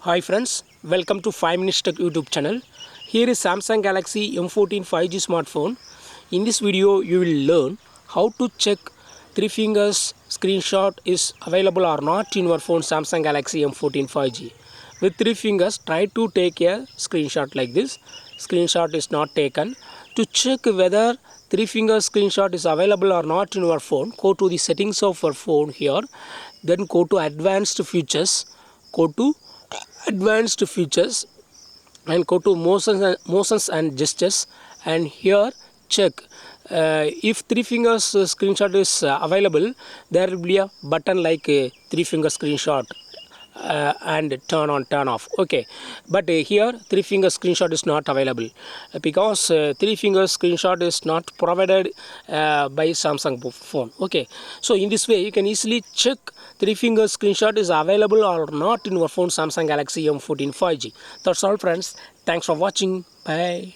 Hi friends, welcome to 5 Minutes Tech YouTube channel. Here is Samsung Galaxy M14 5G smartphone. In this video you will learn how to check 3 fingers screenshot is available or not in your phone Samsung Galaxy M14 5G. With 3 fingers try to take a screenshot like this. Screenshot is not taken. To check whether 3 fingers screenshot is available or not in your phone, go to the settings of your phone here. Then go to advanced features. Go to advanced features and go to motions and gestures, and here check if 3 fingers screenshot is available. There will be a button like 3 finger screenshot and turn on turn off. Okay, but here 3 finger screenshot is not available because 3 finger screenshot is not provided by Samsung phone. Okay, so in this way you can easily check 3 finger screenshot is available or not in your phone Samsung Galaxy M14 5G. That's all friends, thanks for watching, bye.